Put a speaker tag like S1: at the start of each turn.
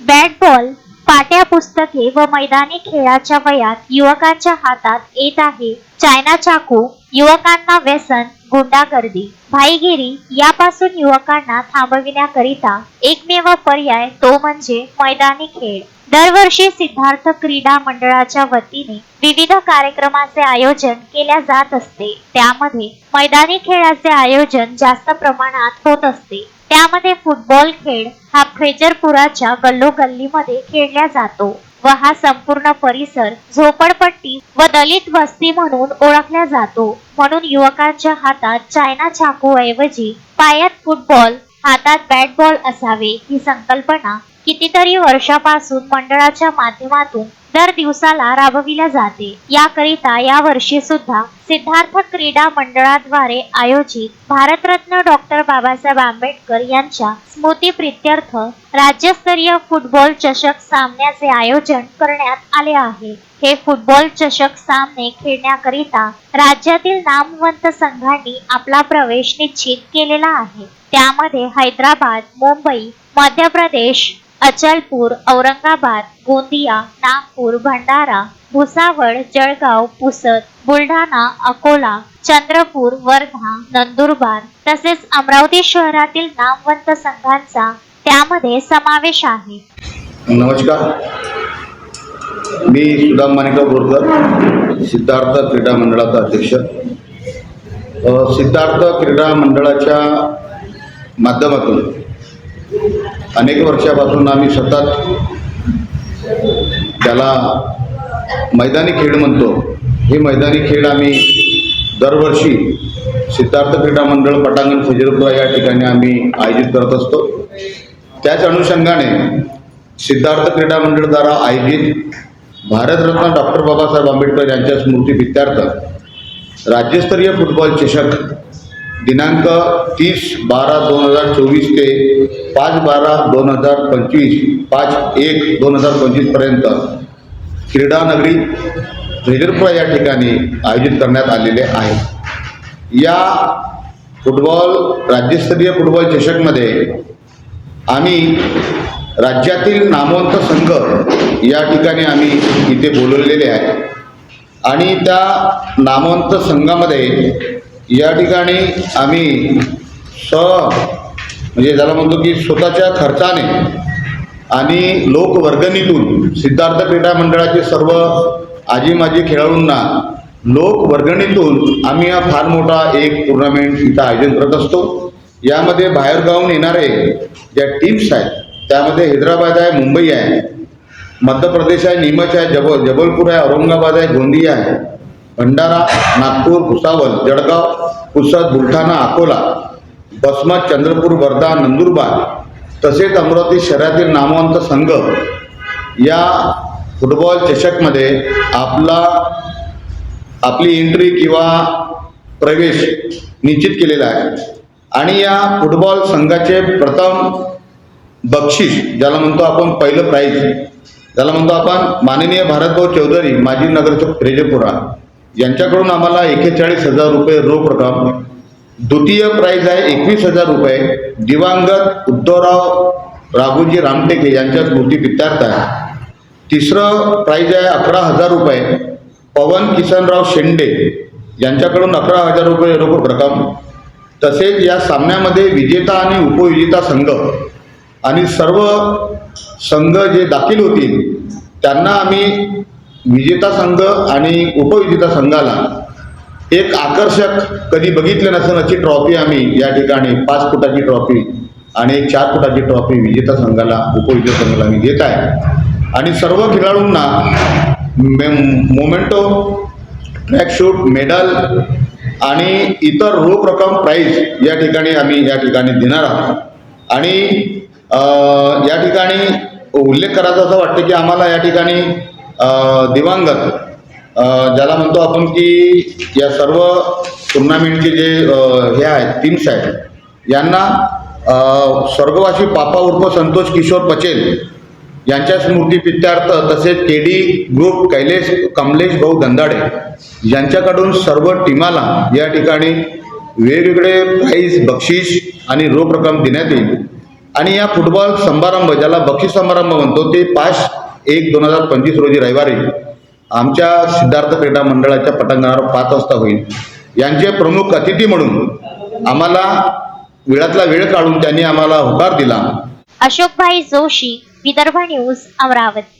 S1: Bat ball पाठ्यपुस्तके व मैदानी खेळाच्या वयात युवकांच्या हातात येत आहे चायना चाकू. युवकांना व्यसन, गुंडागर्दी, भाईगिरी यापासून युवकांना थांबविण्याकरिता एकमेव पर्याय तो म्हणजे मैदानी खेळ. दरवर्षी सिद्धार्थ क्रीडा मंडळाच्या वतीने विविध कार्यक्रमाचे आयोजन केल्या जात असते. त्यामध्ये मैदानी खेळाचे आयोजन जास्त प्रमाणात होत असते. त्यामध्ये फुटबॉल खेळ हा फैजरपुराच्या गल्लोगल्लीमध्ये खेळला जातो व हा संपूर्ण परिसर झोपडपट्टी व दलित वस्ती म्हणून ओळखला जातो. म्हणून युवकांच्या हातात चायना चाकू ऐवजी पायात फुटबॉल, हातात बॅट बॉल असावे ही संकल्पना कितीतरी वर्षापासून मंडळाच्या माध्यमातून दर दिवसाला राबविल्या जाते. याकरिता यावर्षी सुद्धा सिद्धार्थ क्रीडा मंडळाद्वारे आयोजित भारतरत्न डॉक्टर बाबासाहेब आंबेडकर यांच्या स्मृतिप्रित्यर्थ राज्यस्तरीय फुटबॉल चषक सामन्याचे आयोजन करण्यात आले आहे. हे फुटबॉल चषक सामने खेळण्याकरिता राज्यातील नामवंत संघांनी आपला प्रवेश निश्चित केलेला आहे. त्यामध्ये हैदराबाद, मुंबई, मध्य प्रदेश, अचलपूर, औरंगाबाद, गोंदिया, नागपूर, भंडारा, भुसावळ, जळगाव, पुसद, बुलढाणा, अकोला, चंद्रपूर, वर्धा, नंदुरबार तसेच अमरावती शहरातील नामवंत संघांचा त्यामध्ये समावेश आहे.
S2: नमस्कार, मी सुदाम माणिकराव बोरकर, सिद्धार्थ क्रीडा मंडळाचा अध्यक्ष. सिद्धार्थ क्रीडा मंडळाच्या माध्यमातून अनेक वर्षापासून आम्ही सतत त्याला मैदानी खेळ म्हणतो. हे मैदानी खेळ आम्ही दरवर्षी सिद्धार्थ क्रीडा मंडळ पटांगण फैजरपुरा या ठिकाणी आम्ही आयोजित करत असतो. त्याच अनुषंगाने सिद्धार्थ क्रीडा मंडळद्वारा आयोजित भारतरत्न डॉक्टर बाबासाहेब आंबेडकर यांच्या स्मृतिप्रित्यर्थ राज्यस्तरीय फुटबॉल चषक दिनांक 30/12/2024 ते 5/12/2025 5/1/2025 पर्यंत क्रीडानगरी फैजरपुरा या ठिकाणी आयोजित करण्यात आलेले आहे. या राज्यस्तरीय फुटबॉल चषकमध्ये आम्ही राज्यातील नामवंत संघ या ठिकाणी आम्ही इथे बोलवलेले आहे आणि त्या नामवंत संघामध्ये या ठिकाणी आम्ही म्हणजे ज्याला म्हणतो की स्वतःच्या खर्चाने आणि लोकवर्गणीतून सिद्धार्थ क्रीडा मंडळाचे सर्व आजी माजी खेळाडूंना लोकवर्गणीतून आम्ही हा फार मोठा एक टुर्नामेंट इथं आयोजन करत असतो. यामध्ये बाहेरगावून येणारे ज्या टीम्स आहेत त्यामध्ये हैदराबाद आहे, मुंबई आहे, मध्य प्रदेश आहे, नीमच आहे, जबलपूर आहे, औरंगाबाद आहे, गोंदिया आहे, भंडारा, नागपूर, भुसावळ, जळगाव, पुसद, बुलढाणा, अकोला, वसमत, चंद्रपूर, वर्धा, नंदुरबार तसेच अमरावती शहरातील नामवंत संघ या फुटबॉल चषकमध्ये आपली एंट्री किंवा प्रवेश निश्चित केलेला आहे. आणि या फुटबॉल संघाचे प्रथम बक्षीस ज्याला म्हणतो आपण पहिलं प्राईज ज्याला म्हणतो आपण माननीय भारतभाऊ चौधरी माजी नगरसेवक फैजरपुरा यांच्याकडून आम्हाला 41,000 रुपये रोख रक्कम. द्वितीय प्राईज आहे 21,000 रुपये दिवंगत उद्धवराव राघोजी रामटेके यांच्या स्मृतिप्रित्यर्थ आहे. तिसरं प्राईज आहे 11,000 रुपये पवन किसनराव शेंडे यांच्याकडून 11,000 रुपये रोख रक्कम. तसेच या सामन्यामध्ये विजेता आणि उपविजेता संघ आणि सर्व संघ जे दाखल होतील त्यांना आम्ही विजेता संघ आणि उपविजेता संघाला एक आकर्षक कधी बघितलं नसेल अशी ट्रॉफी आम्ही या ठिकाणी 5 फुटाची ट्रॉफी आणि एक 4 फुटाची ट्रॉफी विजेता संघाला उपविजेता संघाला आम्ही देत आहे. आणि सर्व खेळाडूंना मोमेंटो, ट्रॅक शूट, मेडल आणि इतर रोख रक्कम प्राईज या ठिकाणी आम्ही देणार आहोत. आणि या ठिकाणी उल्लेख करायचा असं वाटतं की आम्हाला या ठिकाणी दिवंगत ज्याला म्हणतो आपण की या सर्व टुर्नामेंटचे जे हे आहेत टीम्स आहेत यांना स्वर्गवासी पापा उर्फ संतोष किशोर पचेल यांच्या स्मृतिप्रित्यर्थ तसेच केडी ग्रुप कमलेश भाऊ दंदाडे यांच्याकडून सर्व टीमाला या ठिकाणी वेगवेगळे प्राईज, बक्षीस आणि रोख रक्कम देण्यात येईल. आणि या फुटबॉल समारंभ, ज्याला बक्षीस समारंभ म्हणतो, ते 5/1/2025 रोजी रविवारी आमच्या सिद्धार्थ क्रीडा मंडळाच्या पटांगणावर 5 वाजता होईल. यांचे प्रमुख अतिथी म्हणून आम्हाला वेळातला वेळ काढून त्यांनी आम्हाला होकार दिला.
S1: अशोकभाई जोशी, विदर्भ न्यूज, अमरावती.